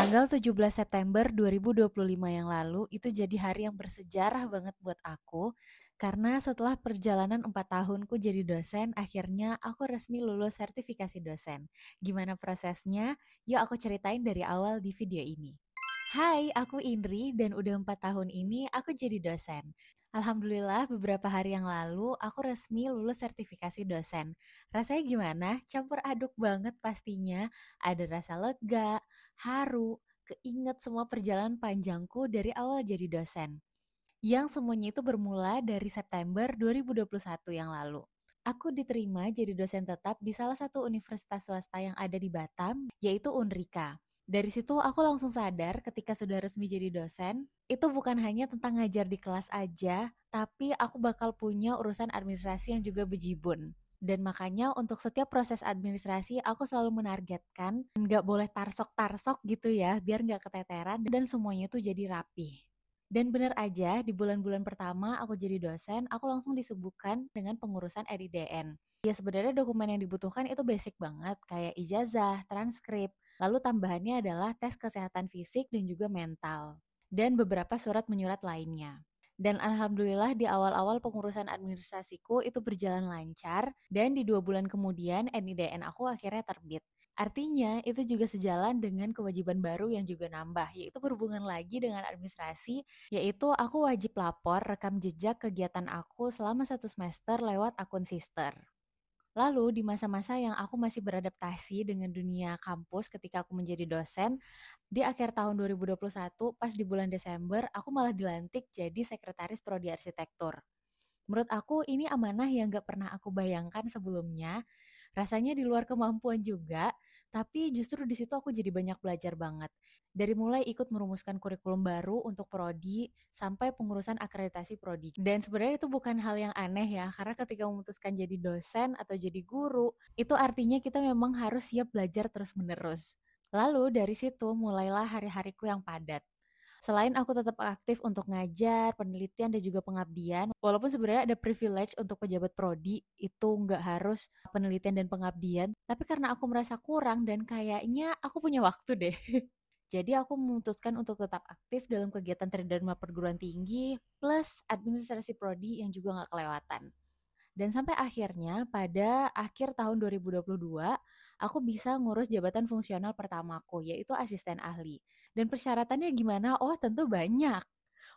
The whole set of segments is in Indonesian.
Tanggal 17 September 2025 yang lalu itu jadi hari yang bersejarah banget buat aku karena setelah perjalanan 4 tahunku jadi dosen, akhirnya aku resmi lulus sertifikasi dosen. Gimana prosesnya? Yuk aku ceritain dari awal di video ini. Hai, aku Indri dan udah 4 tahun ini aku jadi dosen. Alhamdulillah beberapa hari yang lalu aku resmi lulus sertifikasi dosen. Rasanya gimana? Campur aduk banget pastinya. Ada rasa lega, haru, keinget semua perjalanan panjangku dari awal jadi dosen. Yang semuanya itu bermula dari September 2021 yang lalu. Aku diterima jadi dosen tetap di salah satu universitas swasta yang ada di Batam, yaitu Unrika. Dari situ aku langsung sadar ketika sudah resmi jadi dosen, itu bukan hanya tentang ngajar di kelas aja, tapi aku bakal punya urusan administrasi yang juga bejibun. Dan makanya untuk setiap proses administrasi aku selalu menargetkan nggak boleh tarsok-tarsok gitu ya, biar nggak keteteran dan semuanya tuh jadi rapih. Dan benar aja, di bulan-bulan pertama aku jadi dosen, aku langsung disibukkan dengan pengurusan EDDN. Ya sebenarnya dokumen yang dibutuhkan itu basic banget, kayak ijazah, transkrip, lalu tambahannya adalah tes kesehatan fisik dan juga mental, dan beberapa surat menyurat lainnya. Dan alhamdulillah di awal-awal pengurusan administrasiku itu berjalan lancar, dan di 2 bulan kemudian NIDN aku akhirnya terbit. Artinya, itu juga sejalan dengan kewajiban baru yang juga nambah, yaitu berhubungan lagi dengan administrasi, yaitu aku wajib lapor rekam jejak kegiatan aku selama 1 semester lewat akun Sister. Lalu di masa-masa yang aku masih beradaptasi dengan dunia kampus ketika aku menjadi dosen, di akhir tahun 2021, pas di bulan Desember, aku malah dilantik jadi sekretaris prodi arsitektur. Menurut aku ini amanah yang gak pernah aku bayangkan sebelumnya. Rasanya di luar kemampuan juga, tapi justru di situ aku jadi banyak belajar banget. Dari mulai ikut merumuskan kurikulum baru untuk prodi sampai pengurusan akreditasi prodi. Dan sebenarnya itu bukan hal yang aneh ya, karena ketika memutuskan jadi dosen atau jadi guru, itu artinya kita memang harus siap belajar terus-menerus. Lalu dari situ mulailah hari-hariku yang padat. Selain aku tetap aktif untuk ngajar, penelitian, dan juga pengabdian, walaupun sebenarnya ada privilege untuk pejabat prodi, itu nggak harus penelitian dan pengabdian, tapi karena aku merasa kurang dan kayaknya aku punya waktu deh. Jadi aku memutuskan untuk tetap aktif dalam kegiatan Tridharma perguruan tinggi, plus administrasi prodi yang juga nggak kelewatan. Dan sampai akhirnya pada akhir tahun 2022, aku bisa ngurus jabatan fungsional pertamaku, yaitu asisten ahli. Dan persyaratannya gimana? Oh, tentu banyak.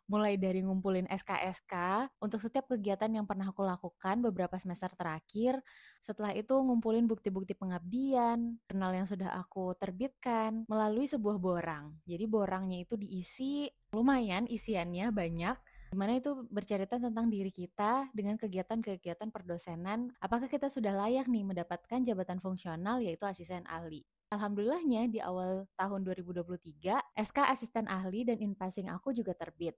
Mulai dari ngumpulin SKSK untuk setiap kegiatan yang pernah aku lakukan beberapa semester terakhir. Setelah itu ngumpulin bukti-bukti pengabdian, jurnal yang sudah aku terbitkan melalui sebuah borang. Jadi borangnya itu diisi lumayan isiannya banyak, di mana itu bercerita tentang diri kita dengan kegiatan-kegiatan perdosenan, apakah kita sudah layak nih mendapatkan jabatan fungsional yaitu asisten ahli. Alhamdulillahnya di awal tahun 2023, SK asisten ahli dan inpasing aku juga terbit.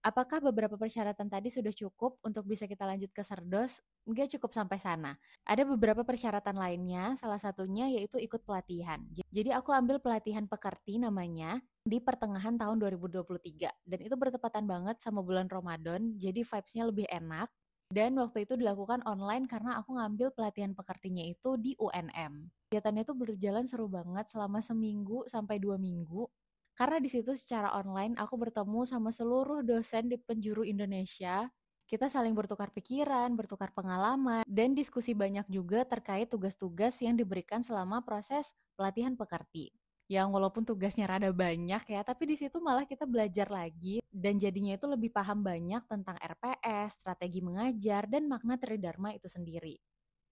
Apakah beberapa persyaratan tadi sudah cukup untuk bisa kita lanjut ke Serdos? Enggak cukup sampai sana. Ada beberapa persyaratan lainnya, salah satunya yaitu ikut pelatihan. Jadi aku ambil pelatihan pekerti namanya di pertengahan tahun 2023. Dan itu bertepatan banget sama bulan Ramadan, jadi vibes-nya lebih enak. Dan waktu itu dilakukan online karena aku ngambil pelatihan pekertinya itu di UNM. Kegiatannya itu berjalan seru banget selama seminggu sampai 2 minggu. Karena di situ secara online aku bertemu sama seluruh dosen di penjuru Indonesia. Kita saling bertukar pikiran, bertukar pengalaman, dan diskusi banyak juga terkait tugas-tugas yang diberikan selama proses pelatihan pekerti. Yang walaupun tugasnya rada banyak ya, tapi di situ malah kita belajar lagi dan jadinya itu lebih paham banyak tentang RPS, strategi mengajar, dan makna Tridharma itu sendiri.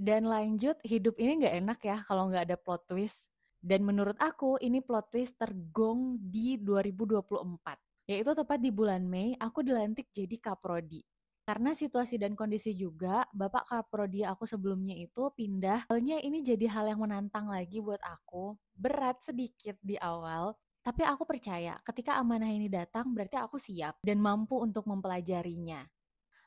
Dan lanjut, hidup ini nggak enak ya kalau nggak ada plot twist. Dan menurut aku, ini plot twist tergong di 2024. Yaitu tepat di bulan Mei, aku dilantik jadi Kaprodi. Karena situasi dan kondisi juga, Bapak Kaprodi aku sebelumnya itu pindah. Soalnya ini jadi hal yang menantang lagi buat aku. Berat sedikit di awal, tapi aku percaya ketika amanah ini datang berarti aku siap dan mampu untuk mempelajarinya.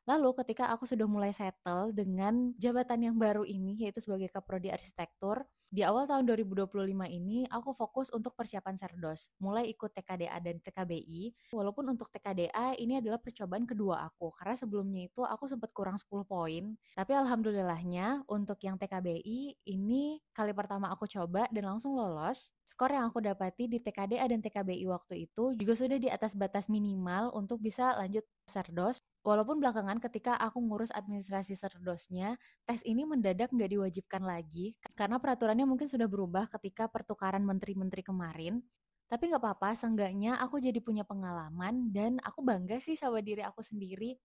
Lalu ketika aku sudah mulai settle dengan jabatan yang baru ini, yaitu sebagai Kaprodi Arsitektur, di awal tahun 2025 ini aku fokus untuk persiapan Serdos, mulai ikut TKDA dan TKBI. Walaupun untuk TKDA ini adalah percobaan kedua aku, karena sebelumnya itu aku sempat kurang 10 poin. Tapi alhamdulillahnya untuk yang TKBI ini kali pertama aku coba dan langsung lolos. Skor yang aku dapati di TKDA dan TKBI waktu itu juga sudah di atas batas minimal untuk bisa lanjut Serdos. Walaupun belakangan ketika aku ngurus administrasi Serdosnya, tes ini mendadak nggak diwajibkan lagi, karena peraturannya mungkin sudah berubah ketika pertukaran menteri-menteri kemarin. Tapi nggak apa-apa, seenggaknya aku jadi punya pengalaman dan aku bangga sih sama diri aku sendiri.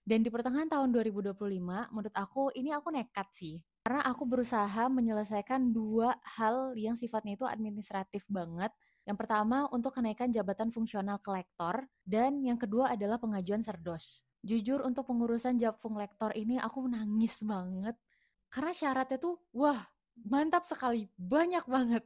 Dan di pertengahan tahun 2025, menurut aku ini aku nekat sih. Karena aku berusaha menyelesaikan dua hal yang sifatnya itu administratif banget. Yang pertama untuk kenaikan jabatan fungsional kolektor, dan yang kedua adalah pengajuan Serdos. Jujur untuk pengurusan Japfung Lektor ini aku nangis banget. Karena syaratnya tuh, wah, mantap sekali, banyak banget.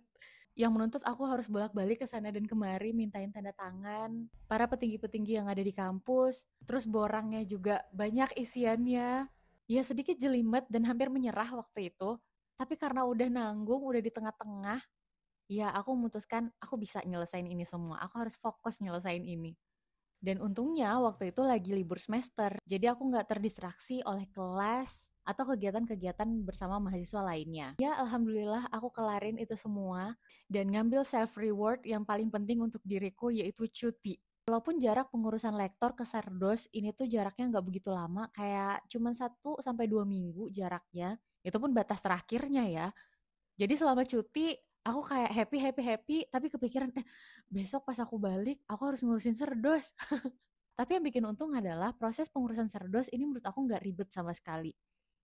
Yang menuntut aku harus bolak-balik ke sana dan kemari mintain tanda tangan para petinggi-petinggi yang ada di kampus. Terus borangnya juga banyak isiannya. Ya sedikit jelimet dan hampir menyerah waktu itu. Tapi karena udah nanggung, udah di tengah-tengah, ya aku memutuskan aku bisa nyelesain ini semua. Aku harus fokus nyelesain ini. Dan untungnya waktu itu lagi libur semester, jadi aku nggak terdistraksi oleh kelas atau kegiatan-kegiatan bersama mahasiswa lainnya. Ya alhamdulillah aku kelarin itu semua dan ngambil self reward yang paling penting untuk diriku yaitu cuti. Walaupun jarak pengurusan lektor ke Serdos ini tuh jaraknya nggak begitu lama, kayak cuma 1 sampai 2 minggu jaraknya. Itu pun batas terakhirnya ya. Jadi selama cuti aku kayak happy happy happy, tapi kepikiran besok pas aku balik aku harus ngurusin Serdos. Tapi yang bikin untung adalah proses pengurusan Serdos ini menurut aku nggak ribet sama sekali.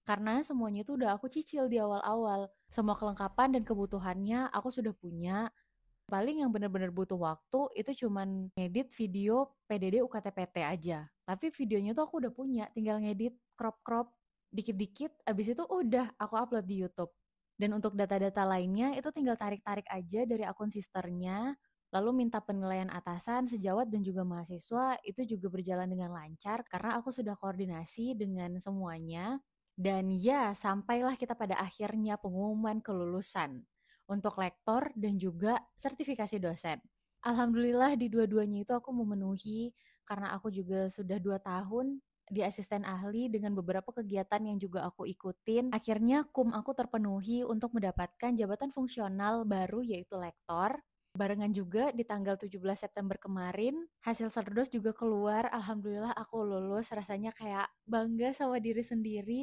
Karena semuanya itu udah aku cicil di awal-awal. Semua kelengkapan dan kebutuhannya aku sudah punya. Paling yang benar-benar butuh waktu itu cuman ngedit video PDD UKTPT aja. Tapi videonya tuh aku udah punya, tinggal ngedit, crop-crop, dikit-dikit, abis itu udah aku upload di YouTube. Dan untuk data-data lainnya itu tinggal tarik-tarik aja dari akun sisternya, lalu minta penilaian atasan, sejawat dan juga mahasiswa itu juga berjalan dengan lancar karena aku sudah koordinasi dengan semuanya. Dan ya, sampailah kita pada akhirnya pengumuman kelulusan untuk lektor dan juga sertifikasi dosen. Alhamdulillah di dua-duanya itu aku memenuhi karena aku juga sudah 2 tahun di asisten ahli dengan beberapa kegiatan yang juga aku ikutin. Akhirnya aku terpenuhi untuk mendapatkan jabatan fungsional baru yaitu lektor. Barengan juga di tanggal 17 September kemarin, hasil Serdos juga keluar. Alhamdulillah aku lulus, rasanya kayak bangga sama diri sendiri,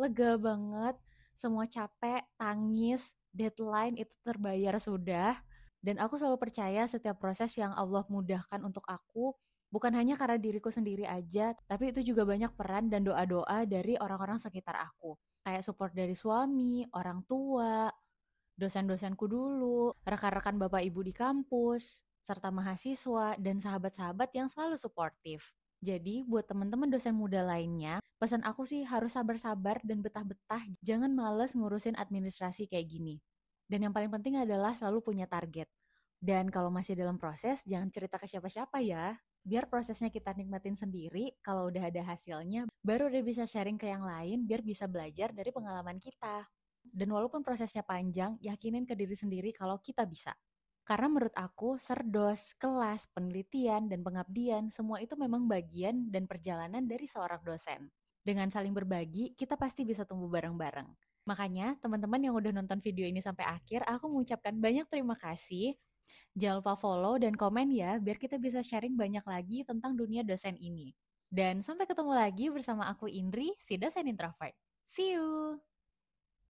lega banget, semua capek, tangis, deadline itu terbayar sudah. Dan aku selalu percaya setiap proses yang Allah mudahkan untuk aku, bukan hanya karena diriku sendiri aja, tapi itu juga banyak peran dan doa-doa dari orang-orang sekitar aku. Kayak support dari suami, orang tua, dosen-dosenku dulu, rekan-rekan bapak ibu di kampus, serta mahasiswa dan sahabat-sahabat yang selalu suportif. Jadi buat teman-teman dosen muda lainnya, pesan aku sih harus sabar-sabar dan betah-betah, jangan males ngurusin administrasi kayak gini. Dan yang paling penting adalah selalu punya target. Dan kalau masih dalam proses, jangan cerita ke siapa-siapa ya. Biar prosesnya kita nikmatin sendiri, kalau udah ada hasilnya, baru udah bisa sharing ke yang lain, biar bisa belajar dari pengalaman kita. Dan walaupun prosesnya panjang, yakinin ke diri sendiri kalau kita bisa. Karena menurut aku, Serdos, kelas, penelitian, dan pengabdian, semua itu memang bagian dan perjalanan dari seorang dosen. Dengan saling berbagi, kita pasti bisa tumbuh bareng-bareng. Makanya, teman-teman yang udah nonton video ini sampai akhir, aku mengucapkan banyak terima kasih. Jangan lupa follow dan komen ya, biar kita bisa sharing banyak lagi tentang dunia dosen ini. Dan sampai ketemu lagi bersama aku Indri, si dosen introvert. See you!